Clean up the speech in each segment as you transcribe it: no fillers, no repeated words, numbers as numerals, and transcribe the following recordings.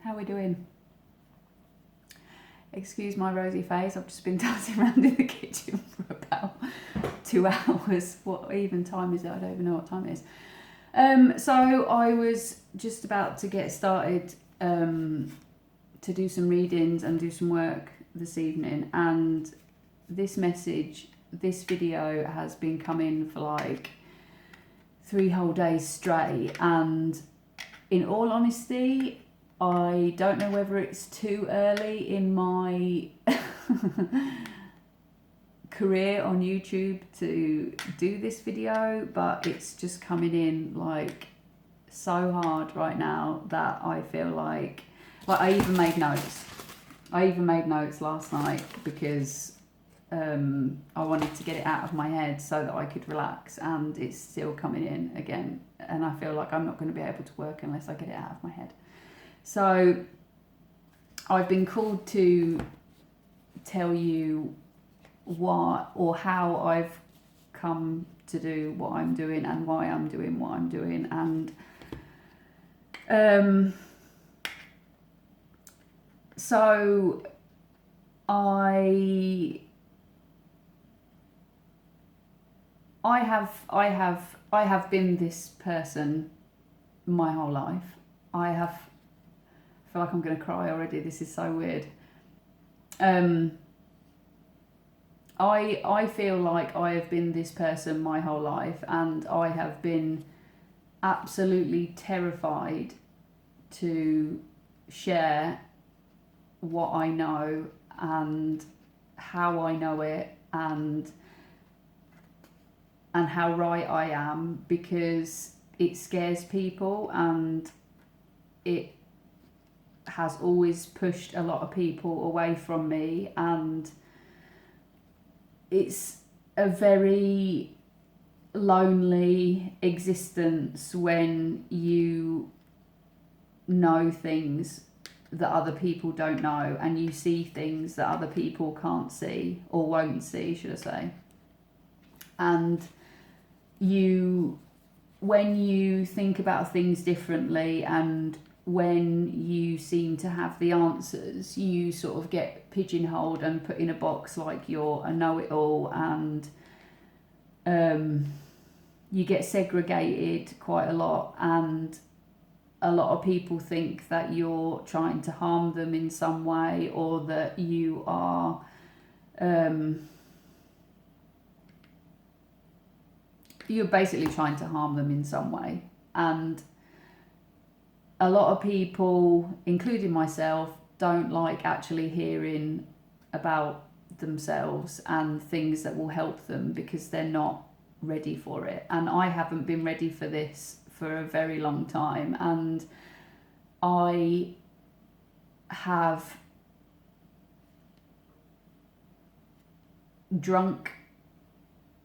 How we doing? Excuse my rosy face, I've just been dancing around in the kitchen for about 2 hours. What even time is it? I don't even know what time it is. So I was just about to get started to do some readings and do some work this evening, and this video has been coming for like 3 whole days straight, and in all honesty, I don't know whether it's too early in my career on YouTube to do this video, but it's just coming in like so hard right now that I feel like I even made notes. I even made notes last night because I wanted to get it out of my head so that I could relax, and it's still coming in again, and I feel like I'm not going to be able to work unless I get it out of my head. So I've been called to tell you what or how I've come to do what I'm doing and why I'm doing what I'm doing. And so I have been this person my whole life. I feel like I'm going to cry already. This is so weird. I feel like I have been this person my whole life, and I have been absolutely terrified to share what I know and how I know it, and how right I am, because it scares people, and it has always pushed a lot of people away from me, and it's a very lonely existence when you know things that other people don't know, and you see things that other people can't see, or won't see, should I say. And when you think about things differently, and when you seem to have the answers, you sort of get pigeonholed and put in a box like you're a know-it-all, and you get segregated quite a lot, and a lot of people think that you're trying to harm them in some way, or that you are you're basically trying to harm them in some way. And a lot of people, including myself, don't like actually hearing about themselves and things that will help them, because they're not ready for it. And I haven't been ready for this for a very long time, and I have drunk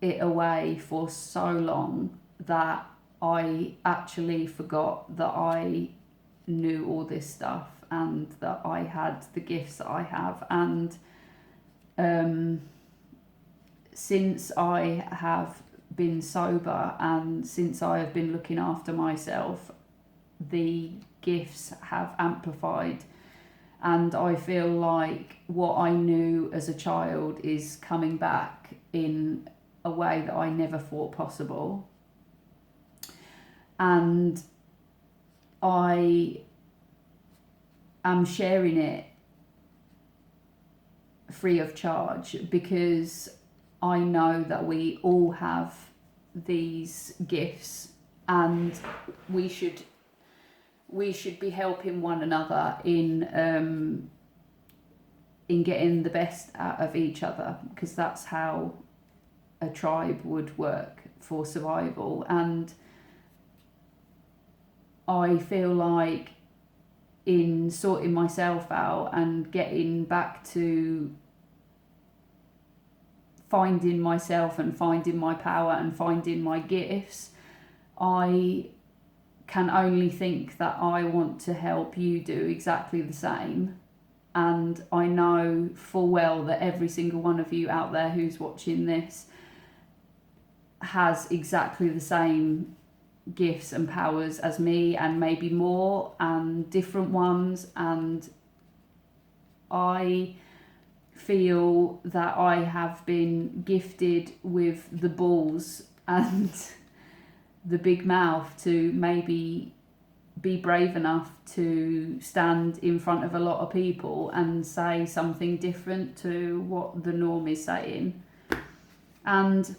it away for so long that I actually forgot that I knew all this stuff, and that I had the gifts that I have. And since I have been sober, and since I have been looking after myself, the gifts have amplified, and I feel like what I knew as a child is coming back in a way that I never thought possible. And I am sharing it free of charge, because I know that we all have these gifts, and we should be helping one another in getting the best out of each other, because that's how a tribe would work for survival. And I feel like in sorting myself out and getting back to finding myself and finding my power and finding my gifts, I can only think that I want to help you do exactly the same. And I know full well that every single one of you out there who's watching this has exactly the same gifts and powers as me, and maybe more and different ones, and I feel that I have been gifted with the balls and the big mouth to maybe be brave enough to stand in front of a lot of people and say something different to what the norm is saying. And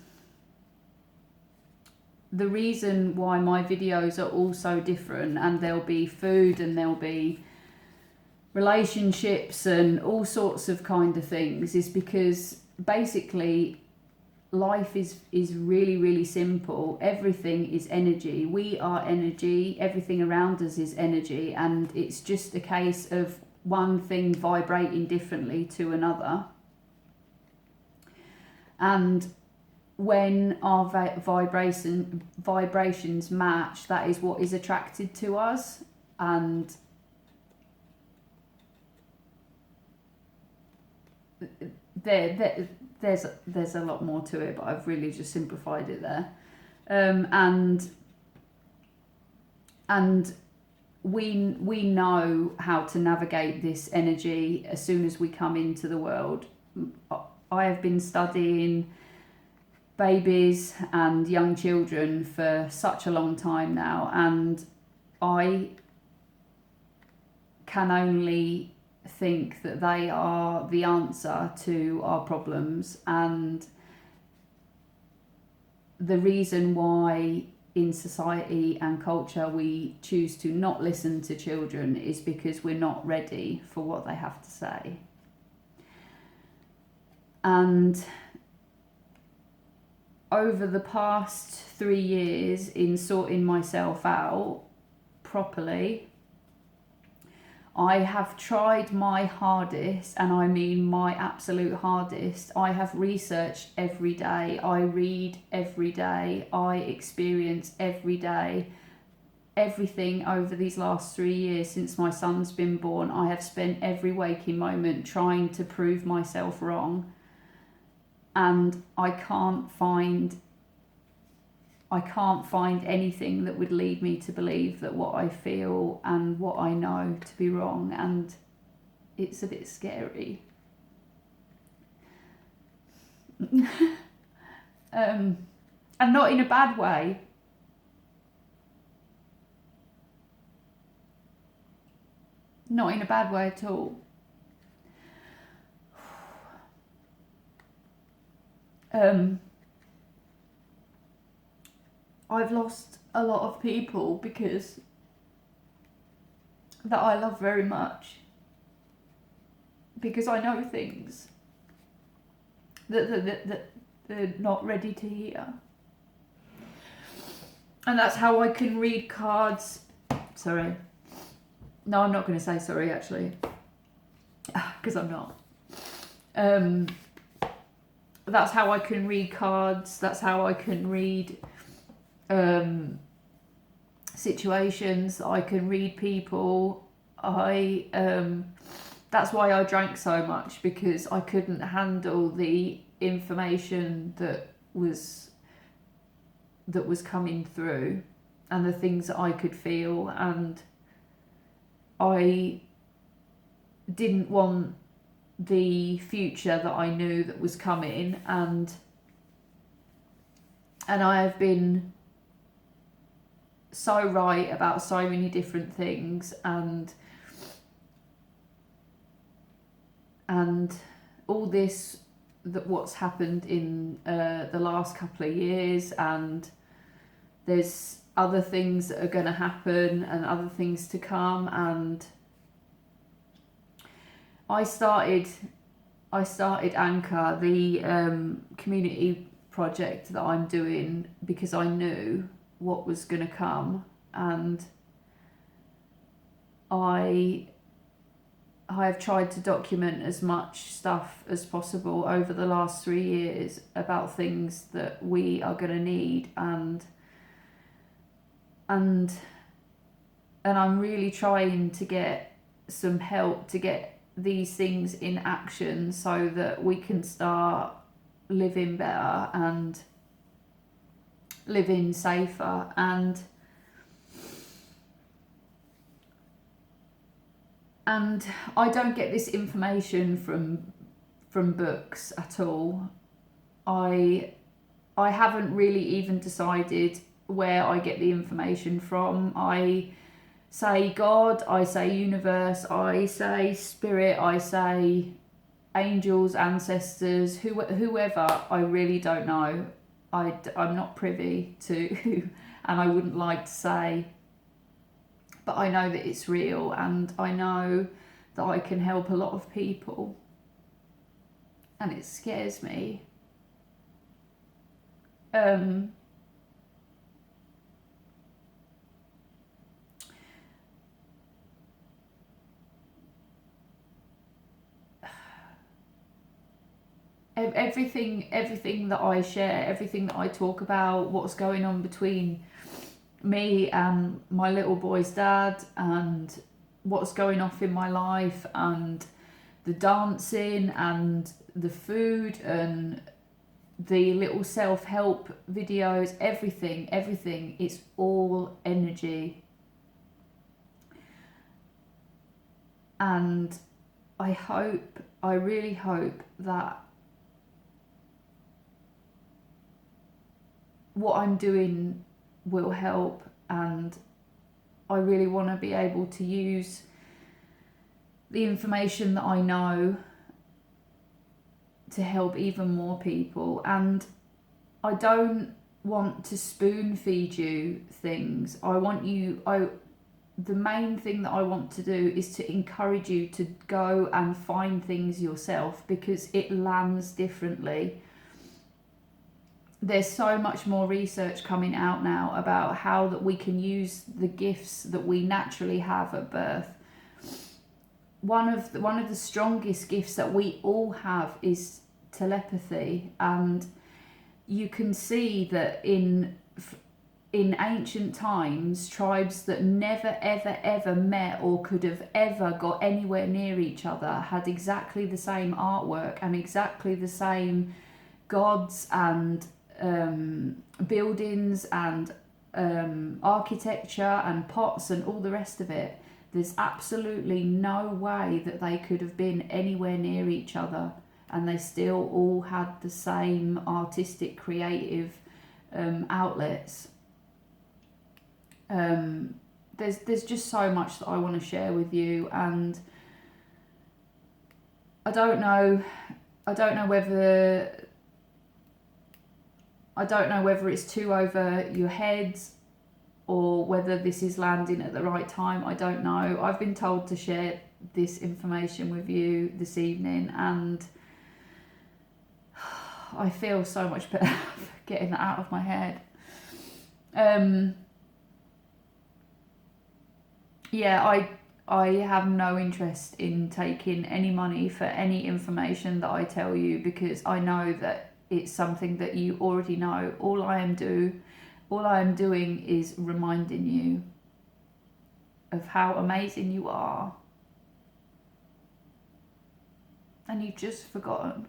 the reason why my videos are all so different, and there'll be food and there'll be relationships and all sorts of kind of things, is because basically life is really, really simple. Everything is energy. We are energy. Everything around us is energy, and it's just a case of one thing vibrating differently to another. And when our vibrations match, that is what is attracted to us. And there's a lot more to it, but I've really just simplified it there. And we know how to navigate this energy as soon as we come into the world. I have been studying babies and young children for such a long time now, and I can only think that they are the answer to our problems, and the reason why in society and culture we choose to not listen to children is because we're not ready for what they have to say. And over the past 3 years, in sorting myself out properly, I have tried my hardest, and I mean my absolute hardest. I have researched every day, I read every day, I experience every day. Everything over these last 3 years since my son's been born, I have spent every waking moment trying to prove myself wrong. And I can't find anything that would lead me to believe that what I feel and what I know to be wrong, and it's a bit scary. And not in a bad way. Not in a bad way at all. I've lost a lot of people because that I love very much, because I know things that they're not ready to hear. And that's how I can read cards. Sorry. No, I'm not going to say sorry, actually, because I'm not. That's how I can read cards. That's how I can read situations. I can read people. That's why I drank so much, because I couldn't handle the information that was coming through and the things that I could feel, and I didn't want the future that I knew that was coming, and I have been so right about so many different things, and all this, that what's happened in the last couple of years, and there's other things that are going to happen and other things to come. And I started Anchor, the community project that I'm doing, because I knew what was going to come, and I have tried to document as much stuff as possible over the last 3 years about things that we are going to need, and I'm really trying to get some help to get these things in action so that we can start living better and living safer. And And I don't get this information from books at all. I haven't really even decided where I get the information from. I say God, I say universe, I say spirit, I say angels, ancestors, whoever. I really don't know. I'm not privy to, and I wouldn't like to say, but I know that it's real, and I know that I can help a lot of people, and it scares me. Everything that I share, everything that I talk about, what's going on between me and my little boy's dad, and what's going off in my life, and the dancing and the food and the little self-help videos, everything, it's all energy. And I really hope that what I'm doing will help, and I really want to be able to use the information that I know to help even more people. And I don't want to spoon feed you things. The main thing that I want to do is to encourage you to go and find things yourself, because it lands differently. There's so much more research coming out now about how that we can use the gifts that we naturally have at birth. One of the strongest gifts that we all have is telepathy, and you can see that in ancient times, tribes that never ever met or could have ever got anywhere near each other had exactly the same artwork and exactly the same gods and buildings and architecture and pots and all the rest of it. There's absolutely no way that they could have been anywhere near each other, and they still all had the same artistic, creative outlets. There's just so much that I want to share with you, and I don't know whether it's too over your heads or whether this is landing at the right time. I don't know. I've been told to share this information with you this evening, and I feel so much better getting that out of my head. Yeah, I have no interest in taking any money for any information that I tell you, because I know that it's something that you already know. All I am doing is reminding you of how amazing you are, and you've just forgotten.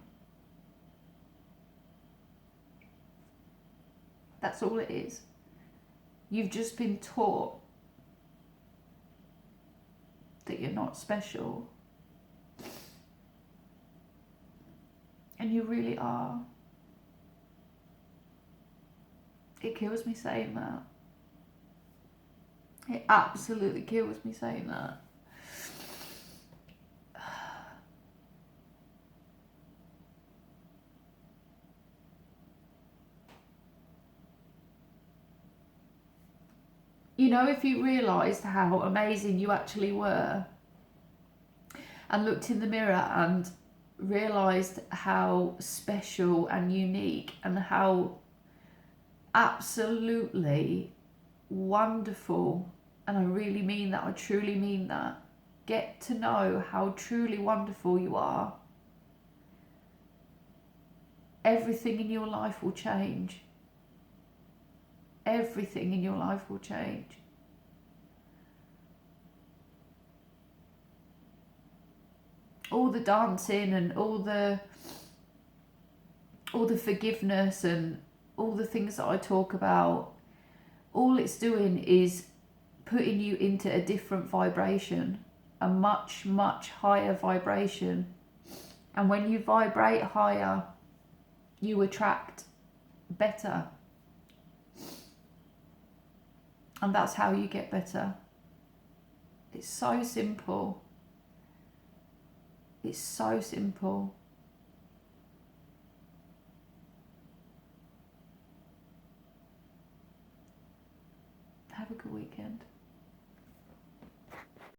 That's all it is. You've just been taught that you're not special, and you really are. It kills me saying that. It absolutely kills me saying that. You know, if you realised how amazing you actually were, and looked in the mirror and realised how special and unique and how absolutely wonderful, and I really mean that, I truly mean that, get to know how truly wonderful you are, everything in your life will change. Everything in your life will change. All the dancing and all the forgiveness and all the things that I talk about, all it's doing is putting you into a different vibration, a much, much higher vibration. And when you vibrate higher, you attract better. And that's how you get better. It's so simple. It's so simple. Have a good weekend.